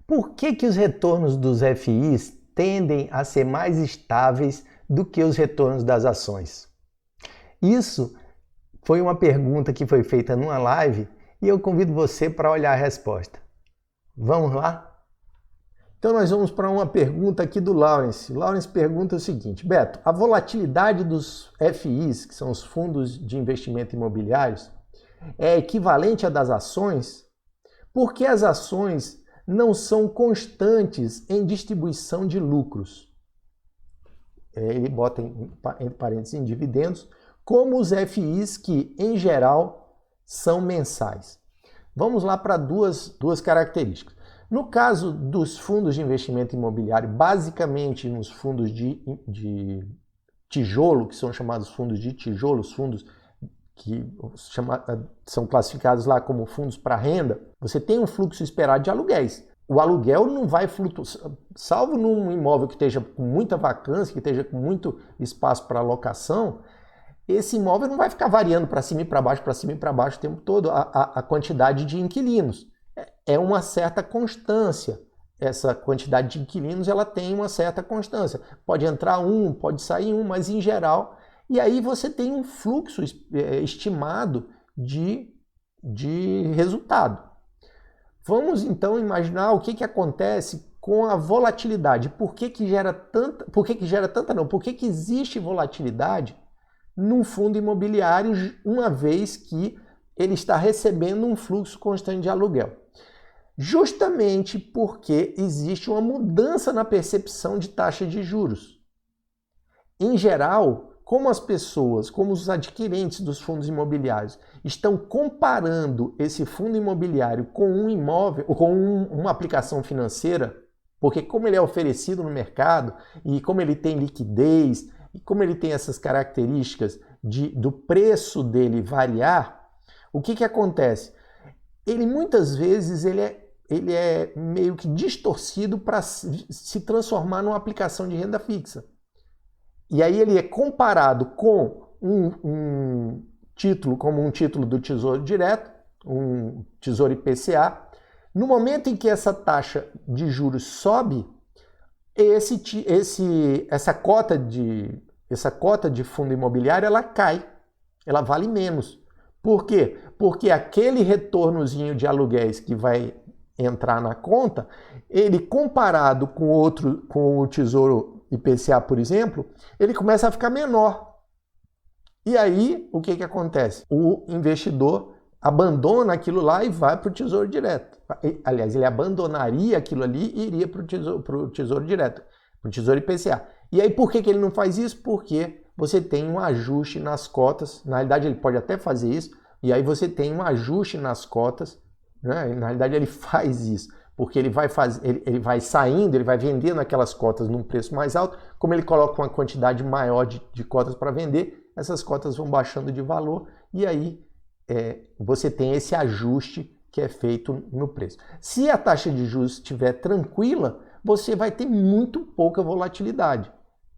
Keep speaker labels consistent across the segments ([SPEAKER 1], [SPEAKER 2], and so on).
[SPEAKER 1] Por que os retornos dos FIs tendem a ser mais estáveis do que os retornos das ações? Isso foi uma pergunta que foi feita numa live e eu convido você para olhar a resposta. Vamos lá? Então nós vamos para uma pergunta aqui do Lawrence. Lawrence pergunta o seguinte: Beto, a volatilidade dos FIs, que são os fundos de investimento imobiliários, é equivalente à das ações? Por que as ações não são constantes em distribuição de lucros? Ele bota entre parênteses em dividendos, como os FIs que, em geral, são mensais. Vamos lá para duas características. No caso dos fundos de investimento imobiliário, basicamente nos fundos de tijolo, que são chamados fundos de tijolo, os fundos que são classificados lá como fundos para renda, você tem um fluxo esperado de aluguéis. O aluguel não vai flutuar, salvo num imóvel que esteja com muita vacância, que esteja com muito espaço para alocação, esse imóvel não vai ficar variando para cima e para baixo, o tempo todo, a quantidade de inquilinos. É uma certa constância. Essa quantidade de inquilinos ela tem uma certa constância. Pode entrar um, pode sair um, mas em geral. E aí você tem um fluxo estimado de resultado. Vamos então imaginar o que acontece com a volatilidade. Por que existe volatilidade num fundo imobiliário, uma vez que ele está recebendo um fluxo constante de aluguel? Justamente porque existe uma mudança na percepção de taxa de juros. Em geral, como as pessoas, como os adquirentes dos fundos imobiliários estão comparando esse fundo imobiliário com um imóvel, ou com uma aplicação financeira, porque como ele é oferecido no mercado e como ele tem liquidez e como ele tem essas características do preço dele variar, o que acontece? Ele muitas vezes ele é meio que distorcido para se transformar numa aplicação de renda fixa. E aí ele é comparado com um título, como um título do Tesouro Direto, um Tesouro IPCA. No momento em que essa taxa de juros sobe, essa cota de fundo imobiliário ela cai, ela vale menos. Por quê? Porque aquele retornozinho de aluguéis que vai entrar na conta, ele comparado com o Tesouro IPCA, por exemplo, ele começa a ficar menor. E aí, o que acontece? O investidor abandona aquilo lá e vai para o Tesouro Direto. Aliás, ele abandonaria aquilo ali e iria para o Tesouro Direto, para o Tesouro IPCA. E aí, por que ele não faz isso? Porque você tem um ajuste nas cotas. Na realidade, ele pode até fazer isso, e aí você tem um ajuste nas cotas, né? Na realidade, ele faz isso, porque ele vai saindo, ele vai vendendo aquelas cotas num preço mais alto. Como ele coloca uma quantidade maior de cotas para vender, essas cotas vão baixando de valor e aí você tem esse ajuste que é feito no preço. Se a taxa de juros estiver tranquila, você vai ter muito pouca volatilidade.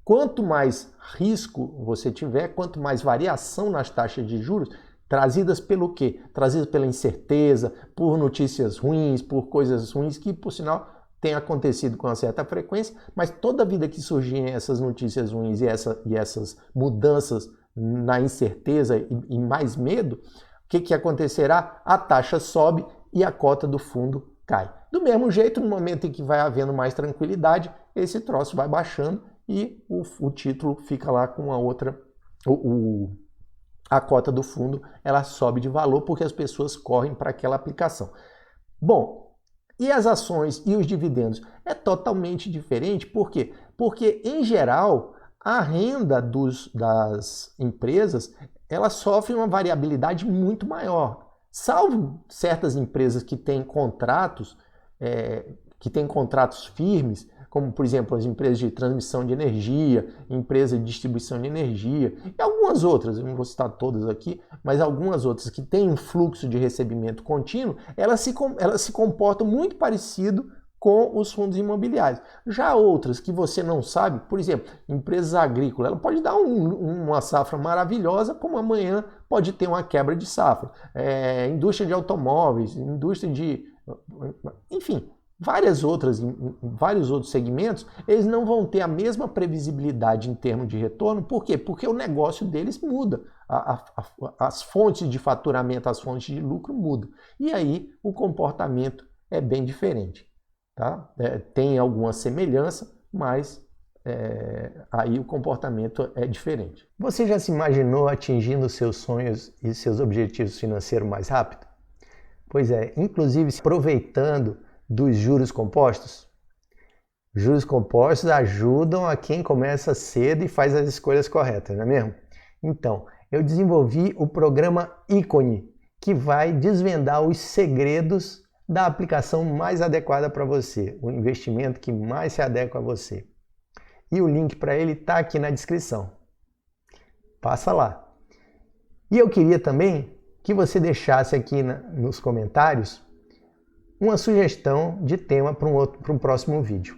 [SPEAKER 1] Quanto mais risco você tiver, quanto mais variação nas taxas de juros, trazidas pelo quê? Trazidas pela incerteza, por notícias ruins, por coisas ruins que, por sinal, tem acontecido com uma certa frequência, mas toda vida que surgirem essas notícias ruins e essas mudanças na incerteza e mais medo, o que acontecerá? A taxa sobe e a cota do fundo cai. Do mesmo jeito, no momento em que vai havendo mais tranquilidade, esse troço vai baixando e o título fica lá com a outra... A cota do fundo ela sobe de valor porque as pessoas correm para aquela aplicação. Bom, e as ações e os dividendos? É totalmente diferente. Por quê? Porque, em geral, a renda das empresas ela sofre uma variabilidade muito maior. Salvo certas empresas que têm contratos firmes, como, por exemplo, as empresas de transmissão de energia, empresa de distribuição de energia, e algumas outras, eu não vou citar todas aqui, mas algumas outras que têm um fluxo de recebimento contínuo, elas se comportam muito parecido com os fundos imobiliários. Já outras que você não sabe, por exemplo, empresas agrícolas, ela pode dar uma safra maravilhosa, como amanhã pode ter uma quebra de safra. Indústria de automóveis, indústria de... Enfim, vários outros segmentos, eles não vão ter a mesma previsibilidade em termos de retorno. Por quê? Porque o negócio deles muda. As fontes de faturamento, as fontes de lucro mudam. E aí o comportamento é bem diferente. Tá? Tem alguma semelhança, mas aí o comportamento é diferente. Você já se imaginou atingindo seus sonhos e seus objetivos financeiros mais rápido? Pois é, inclusive aproveitando dos juros compostos. Juros compostos ajudam a quem começa cedo e faz as escolhas corretas, não é mesmo? Então, eu desenvolvi o programa Ícone, que vai desvendar os segredos da aplicação mais adequada para você, o investimento que mais se adequa a você. E o link para ele está aqui na descrição. Passa lá. E eu queria também que você deixasse aqui nos comentários uma sugestão de tema para um próximo vídeo.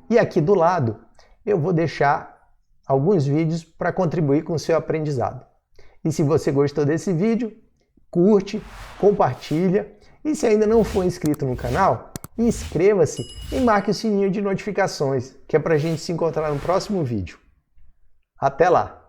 [SPEAKER 1] E aqui do lado eu vou deixar alguns vídeos para contribuir com o seu aprendizado. E se você gostou desse vídeo, curte, compartilha e se ainda não for inscrito no canal, inscreva-se e marque o sininho de notificações, que é para a gente se encontrar no próximo vídeo. Até lá!